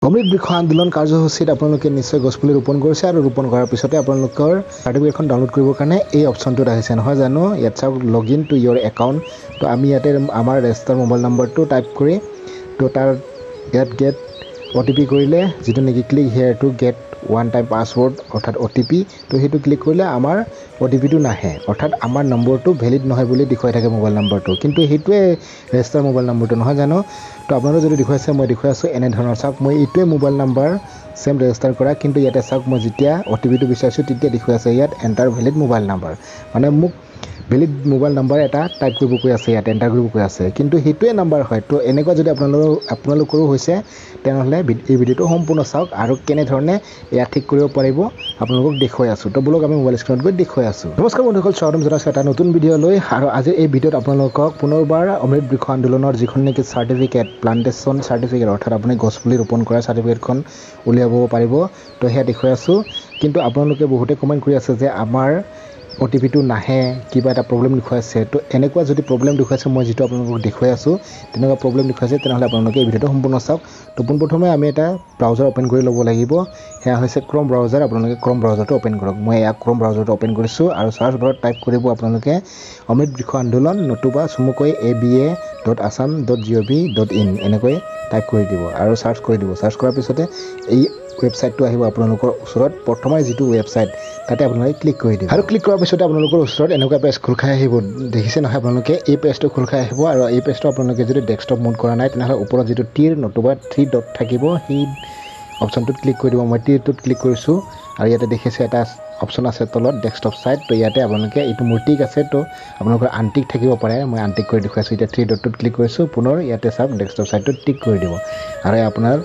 অমৃত বৃক্ষ আন্দোলন কাৰ্যসূচীত আপোনালোকে নিশ্চয় গছপুলি ৰোপণ কৰিছে আৰু ৰোপণ কৰাৰ পিছতে আপোনালোকৰ চাৰ্টিফিকেটখন ডাউনলোড কৰিবৰ কাৰণে এই অপশ্যনটোত আহিছে নহয় জানো ইয়াত চাওক লগ ইন টু ইয়ৰ একাউণ্ট তো আমি ইয়াতে আমাৰ ৰেজিষ্টাৰ মোবাইল নম্বৰটো টাইপ কৰি তো তাৰ ইয়াত গেট OTP কৰিলে যিটো নেকি click here to get one time password অৰ্থাৎ OTP তো সেইটো ক্লিক কৰিলে আমাৰ OTPটো নাহে অৰ্থাৎ আমাৰ নম্বৰটো ভেলিড নহয় বুলি দেখুৱাই থাকে মোবাইল নম্বৰটো কিন্তু সেইটোৱে ৰেজিষ্টাৰ মোবাইল নম্বৰটো নহয় জানো তো আপোনালোকে যদি দেখুৱাইছে মই দেখুৱাই আছোঁ এনেধৰণৰ চাওক মই এইটোৱে মোবাইল নম্বৰ সেম ৰেজিষ্টাৰ কৰা কিন্তু ইয়াতে চাওক মই যেতিয়া OTPটো বিচাৰিছোঁ তেতিয়া দেখুৱাই আছে ইয়াত এণ্টাৰ ভেলিড মোবাইল নম্বৰ মানে মোক ভেলিড মোবাইল নম্বৰ এটা টাইপ কৰিব কৈ আছে ইয়াত এণ্টাৰ কৰিব কৈ আছে কিন্তু সেইটোৱে নম্বৰ হয় তো এনেকুৱা যদি আপোনালোকৰো হৈছে তেনেহ'লে এই ভিডিঅ'টো সম্পূৰ্ণ চাওক আৰু কেনেধৰণে এয়া ঠিক কৰিব পাৰিব আপোনালোকক দেখুৱাই আছোঁ তো বলক আমি মোবাইল স্ক্ৰীনত গৈ দেখুৱাই আছোঁ নমস্কাৰ বন্ধুসকল স্বাগতম জনাইছোঁ এটা নতুন ভিডিঅ' লৈ আৰু আজি এই ভিডিঅ'ত আপোনালোকক পুনৰবাৰ অমৃত বৃক্ষ আন্দোলনৰ যিখন নেকি চাৰ্টিফিকেট প্লান্টেশ্যন চাৰ্টিফিকেট অৰ্থাৎ আপুনি গছপুলি ৰোপণ কৰা চাৰ্টিফিকেটখন উলিয়াব পাৰিব তো সেয়া দেখুৱাই আছোঁ কিন্তু আপোনালোকে বহুতে কমেণ্ট কৰি আছে যে আমাৰ OTPটো নাহে কিবা এটা প্ৰব্লেম দেখুৱাইছে তো এনেকুৱা যদি প্ৰব্লেম দেখুৱাইছে মই যিটো আপোনালোকক দেখুৱাই আছোঁ তেনেকুৱা প্ৰব্লেম দেখুৱাইছে তেনেহ'লে আপোনালোকে এই ভিডিঅ'টো সম্পূৰ্ণ চাওক তো পোনপ্ৰথমে আমি এটা ব্ৰাউজাৰ অ'পেন কৰি ল'ব লাগিব সেয়া হৈছে ক্ৰম ব্ৰাউজাৰ আপোনালোকে ক্ৰম ব্ৰাউজাৰটো অ'পেন কৰক মই এয়া ক্ৰম ব্ৰাউজাৰটো অ'পেন কৰিছোঁ আৰু চাৰ্চ বাৰত টাইপ কৰিব আপোনালোকে অমৃত বৃক্ষ আন্দোলন নতুবা চমুকৈ aba.assam.gov.in এনেকৈ টাইপ কৰি দিব আৰু চাৰ্চ কৰি দিব চাৰ্চ কৰাৰ পিছতে এই ৱেবছাইটটো আহিব আপোনালোকৰ ওচৰত প্ৰথমে যিটো ৱেবছাইট তাতে আপোনালোকে ক্লিক কৰি দিব আৰু ক্লিক কৰাৰ পিছতে আপোনালোকৰ ওচৰত এনেকুৱা পেজ খোল খাই আহিব দেখিছে নহয় আপোনালোকে এই পেজটো খোল খাই আহিব আৰু এই পেজটো আপোনালোকে যদি ডেস্কটপ মোড কৰা নাই তেনেহ'লে ওপৰত যিটো টিৰ নতুবা 3 ডট থাকিব সেই অপশ্যনটোত ক্লিক কৰি দিব মই টিৰটোত ক্লিক কৰিছোঁ আৰু ইয়াতে দেখিছে এটা অপশ্যন আছে তলত ডেস্কটপ ছাইড তো ইয়াতে আপোনালোকে এইটো মোৰ টিক আছে তো আপোনালোকৰ আনটিক থাকিব পাৰে মই আনটিক কৰি দেখুৱাইছোঁ এতিয়া 3 ডটটোত ক্লিক কৰিছোঁ পুনৰ ইয়াতে চাওক ডেস্কটপ ছাইডটোত টিক কৰি দিব আৰু আপোনাৰ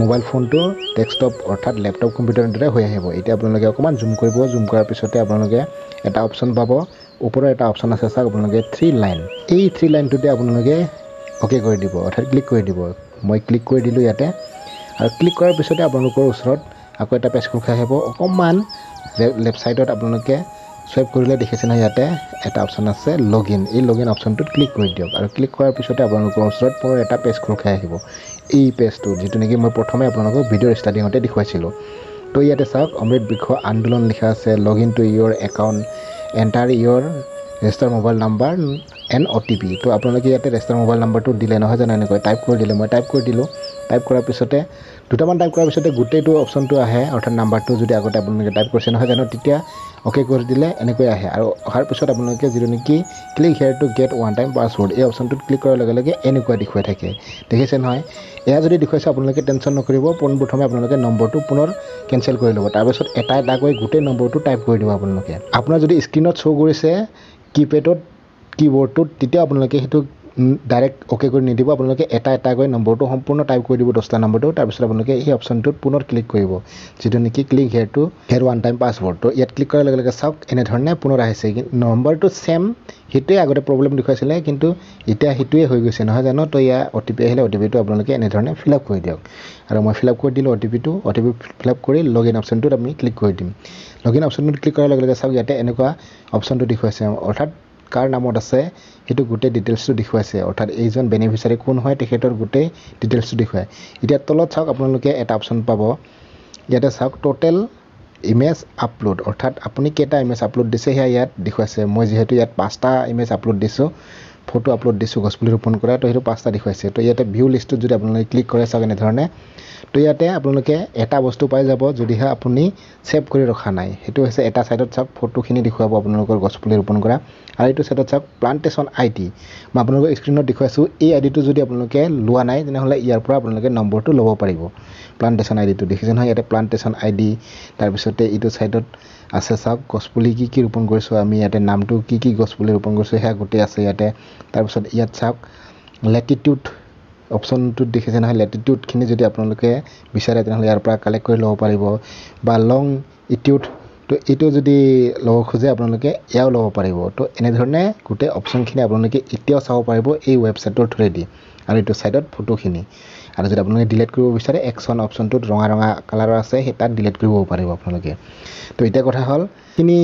মোবাইল ফোনটো ডেস্কটপ অৰ্থাৎ লেপটপ কম্পিউটাৰৰ দৰে হৈ আহিব এতিয়া আপোনালোকে অকণমান জুম কৰিব জুম কৰাৰ পিছতে আপোনালোকে এটা অপশ্যন পাব ওপৰত এটা অপশ্যন আছে চাওক আপোনালোকে 3 লাইন এই 3 লাইনটোতে আপোনালোকে অ'কে কৰি দিব অৰ্থাৎ ক্লিক কৰি দিব মই ক্লিক কৰি দিলোঁ ইয়াতে আৰু ক্লিক কৰাৰ পিছতে আপোনালোকৰ ওচৰত আকৌ এটা পেজ খোল খাই আহিব অকণমান লেফ্ট ছাইডত আপোনালোকে চুৱাইপ কৰিলে দেখিছে নহয় ইয়াতে এটা অপশ্যন আছে লগ ইন এই লগ ইন অপশ্যনটোত ক্লিক কৰি দিয়ক আৰু ক্লিক কৰাৰ পিছতে আপোনালোকৰ ওচৰত পুনৰ এটা পেজ খোল খাই আহিব এই পেজটো যিটো নেকি মই প্ৰথমে আপোনালোকক ভিডিঅ'ৰ ষ্টাৰ্টিঙতে দেখুৱাইছিলোঁ তো ইয়াতে চাওক অমৃত বৃক্ষ আন্দোলন লিখা আছে log in to your account enter your register mobile number and OTP তো আপোনালোকে ইয়াতে ৰেজিষ্টাৰ মোবাইল নাম্বাৰটো দিলে নহয় জানো এনেকৈ টাইপ কৰি দিলে মই টাইপ কৰি দিলোঁ টাইপ কৰাৰ পিছতে দুটামান টাইপ কৰাৰ পিছতে গোটেইটো অপশ্যনটো আহে অৰ্থাৎ নাম্বাৰটো যদি আগতে আপোনালোকে টাইপ কৰিছে নহয় জানো তেতিয়া অ'কে কৰি দিলে এনেকৈ আহে আৰু অহাৰ পিছত আপোনালোকে যিটো নেকি click here to get one time password এই অপশ্যনটোত ক্লিক কৰাৰ লগে লগে এনেকুৱা দেখুৱাই থাকে দেখিছে নহয় এয়া যদি দেখুৱাইছে আপোনালোকে টেনশ্যন নকৰিব পোনপ্ৰথমে আপোনালোকে নম্বৰটো পুনৰ কেঞ্চেল কৰি ল'ব তাৰপিছত এটা এটাকৈ গোটেই নম্বৰটো টাইপ কৰি দিব আপোনালোকে আপোনাৰ যদি স্ক্ৰীণত শ্ব' কৰিছে কিপেডত কিবৰ্ডটোত তেতিয়া আপোনালোকে সেইটো ডাইৰেক্ট অ'কে কৰি নিদিব আপোনালোকে এটা এটাকৈ নম্বৰটো সম্পূৰ্ণ টাইপ কৰি দিব 10টা নম্বৰটো তাৰপিছত আপোনালোকে এই অপশ্যনটোত পুনৰ ক্লিক কৰিব যিটো নেকি click here to here one time password তো ইয়াত ক্লিক কৰাৰ লগে লগে চাওক এনেধৰণে পুনৰ আহিছে নম্বৰটো ছেম সেইটোৱে আগতে প্ৰব্লেম দেখুৱাইছিলে কিন্তু এতিয়া সেইটোৱে হৈ গৈছে নহয় জানো তো ইয়াৰ OTP আহিলে OTPটো আপোনালোকে এনেধৰণে ফিল আপ কৰি দিয়ক আৰু মই ফিল আপ কৰি দিলোঁ OTP ফিল আপ কৰি লগ ইন অপশ্যনটোত আমি ক্লিক কৰি দিম লগ ইন অপশ্যনটোত ক্লিক কৰাৰ লগে লগে চাওক ইয়াতে এনেকুৱা অপশ্যনটো দেখুৱাইছে অৰ্থাৎ কাৰ নামত আছে সেইটো গোটেই ডিটেইলছটো দেখুৱাইছে অৰ্থাৎ এইজন বেনিফিচিয়াৰী কোন হয় তেখেতৰ গোটেই ডিটেইলছটো দেখুৱায় এতিয়া তলত চাওক আপোনালোকে এটা অপশ্যন পাব ইয়াতে চাওক টোটেল ইমেজ আপলোড অৰ্থাৎ আপুনি কেইটা ইমেজ আপলোড দিছে সেয়া ইয়াত দেখুৱাইছে মই যিহেতু ইয়াত 5টা ইমেজ আপলোড দিছোঁ ফটো আপলোড দিছোঁ গছপুলি ৰোপণ কৰা তো সেইটো 5টা দেখুৱাইছে তো ইয়াতে ভিউ লিষ্টটোত যদি আপোনালোকে ক্লিক কৰে চাওক এনেধৰণে তো ইয়াতে আপোনালোকে এটা বস্তু পাই যাব যদিহে আপুনি ছেভ কৰি ৰখা নাই সেইটো হৈছে এটা ছাইডত চাওক ফটোখিনি দেখুৱাব আপোনালোকৰ গছপুলি ৰোপণ কৰা আৰু এইটো ছাইডত চাওক প্লান্টেশ্যন ID মই আপোনালোকৰ স্ক্ৰীণত দেখুৱাইছোঁ এই আইডিটো যদি আপোনালোকে লোৱা নাই তেনেহ'লে ইয়াৰ পৰা আপোনালোকে নম্বৰটো ল'ব পাৰিব প্লান্টেশ্যন আইডিটো দেখিছে নহয় ইয়াতে প্লান্টেশ্যন ID তাৰপিছতে এইটো ছাইডত আছে চাওক গছপুলি কি ৰোপণ কৰিছোঁ আমি ইয়াতে নামটো কি গছপুলি ৰোপণ কৰিছোঁ সেয়া গোটেই আছে ইয়াতে তাৰপিছত ইয়াত চাওক লেটিটিউড অপশ্যনটোত দেখিছে নহয় লেটিটিউডখিনি যদি আপোনালোকে বিচাৰে তেনেহ'লে ইয়াৰ পৰা কালেক্ট কৰি ল'ব পাৰিব বা লং ইটিউড তো এইটো যদি ল'ব খোজে আপোনালোকে এয়াও ল'ব পাৰিব তো এনেধৰণে গোটেই অপশ্যনখিনি আপোনালোকে এতিয়াও চাব পাৰিব এই ৱেবছাইটৰ থ্ৰুৱেদি আৰু এইটো ছাইডত ফটোখিনি আৰু যদি আপোনালোকে ডিলিট কৰিব বিচাৰে একশ্যন অপশ্যনটোত ৰঙা কালাৰৰ আছে সেই তাত ডিলিট কৰিব পাৰিব আপোনালোকে তো এতিয়া কথা হ'ল এইখিনি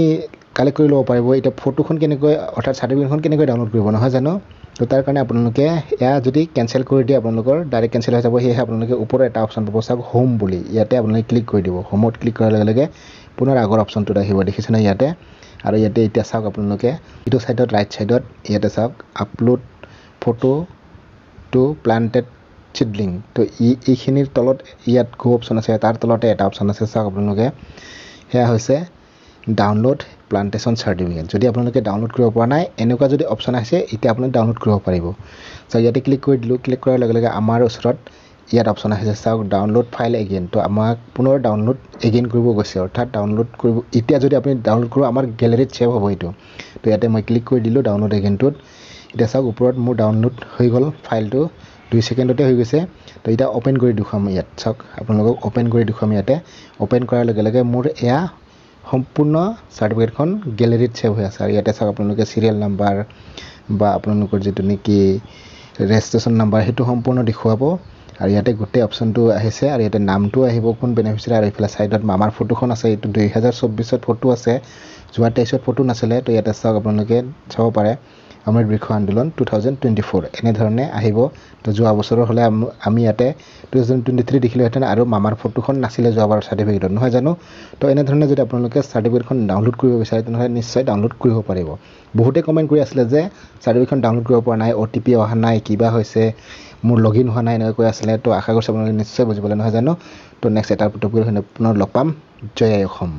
কালেক্ট কৰি ল'ব পাৰিব এতিয়া ফটোখন কেনেকৈ অৰ্থাৎ চাৰ্টিফিকেটখন কেনেকৈ ডাউনলোড কৰিব নহয় জানো তো তাৰ কাৰণে আপোনালোকে এয়া যদি কেনচেল কৰি দিয়ে আপোনালোকৰ ডাইৰেক্ট কেনচেল হৈ যাব সেয়েহে আপোনালোকে ওপৰত এটা অপশ্যন পাব চাওক হোম বুলি ইয়াতে আপোনালোকে ক্লিক কৰি দিব হোমত ক্লিক কৰাৰ লগে লগে পুনৰ আগৰ অপশ্যনটোত আহিব দেখিছেনে ইয়াতে আৰু ইয়াতে এতিয়া চাওক আপোনালোকে ইটো সাইডত ৰাইট সাইডত ইয়াতে চাওক আপলোড ফটো টু প্লান্টেড চিডলিং তো এইখিনিৰ তলত ইয়াত গো অপশ্যন আছে তাৰ তলতে এটা অপশ্যন আছে চাওক আপোনালোকে সেয়া হৈছে ডাউনলোড প্লান্টেশ্যন চাৰ্টিফিকেট যদি আপোনালোকে ডাউনলোড কৰিব পৰা নাই এনেকুৱা যদি অপশ্যন আছে এতিয়া আপুনি ডাউনলোড কৰিব পাৰিব তো ইয়াতে ক্লিক কৰি দিলোঁ ক্লিক কৰাৰ লগে লগে আমাৰ ওচৰত ইয়াত অপশ্যন আহিছে চাওক ডাউনলোড ফাইল এগেইন তো আমাক পুনৰ ডাউনলোড এগেইন কৰিব গৈছে অৰ্থাৎ ডাউনলোড কৰিব এতিয়া যদি আপুনি ডাউনলোড কৰোঁ আমাৰ গেলেৰীত ছেভ হ'ব এইটো তো ইয়াতে মই ক্লিক কৰি দিলোঁ ডাউনলোড এগেইনটোত এতিয়া চাওক ওপৰত মোৰ ডাউনলোড হৈ গ'ল ফাইলটো 2 ছেকেণ্ডতে হৈ গৈছে তো এতিয়া অপেন কৰি দেখুৱাম ইয়াত চাওক আপোনালোকক অপেন কৰি দেখুৱাম ইয়াতে অপেন কৰাৰ লগে লগে মোৰ এয়া সম্পূৰ্ণ চাৰ্টিফিকেটখন গেলেৰীত ছেভ হৈ আছে আৰু ইয়াতে চাওক আপোনালোকে চিৰিয়েল নাম্বাৰ বা আপোনালোকৰ যিটো নেকি ৰেজিষ্ট্ৰেশ্যন নাম্বাৰ সেইটো সম্পূৰ্ণ দেখুৱাব আৰু ইয়াতে গোটেই অপশ্যনটো আহিছে আৰু ইয়াতে নামটো আহিব কোন বেনিফিচিয়াৰী আৰু এইফালে সাইডত মামাৰ ফটোখন আছে এইটো 2024ত ফটো আছে যোৱা 23ত ফটো নাছিলে তো ইয়াতে চাওক আপোনালোকে চাব পাৰে অমৃত বৃক্ষ আন্দোলন 2024 এনেধৰণে আহিব তো যোৱা বছৰৰ হ'লে আমি ইয়াতে 2023 দেখিলোহেঁতেন আৰু মামাৰ ফটোখন নাছিলে যোৱাবাৰ চাৰ্টিফিকেটত নহয় জানো তো এনেধৰণে যদি আপোনালোকে চাৰ্টিফিকেটখন ডাউনলোড কৰিব বিচাৰে তেনেহ'লে নিশ্চয় ডাউনলোড কৰিব পাৰিব বহুতে কমেণ্ট কৰি আছিলে যে চাৰ্টিফিকেটখন ডাউনলোড কৰিব পৰা নাই OTP অহা নাই কিবা হৈছে মোৰ লগইন হোৱা নাই এনেকৈ কৈ আছিলে তো আশা কৰিছোঁ আপোনালোকে নিশ্চয় বুজিবলৈ নহয় জানো তো নেক্সট এটা টপিক পুনৰ লগ পাম জয় আই অসম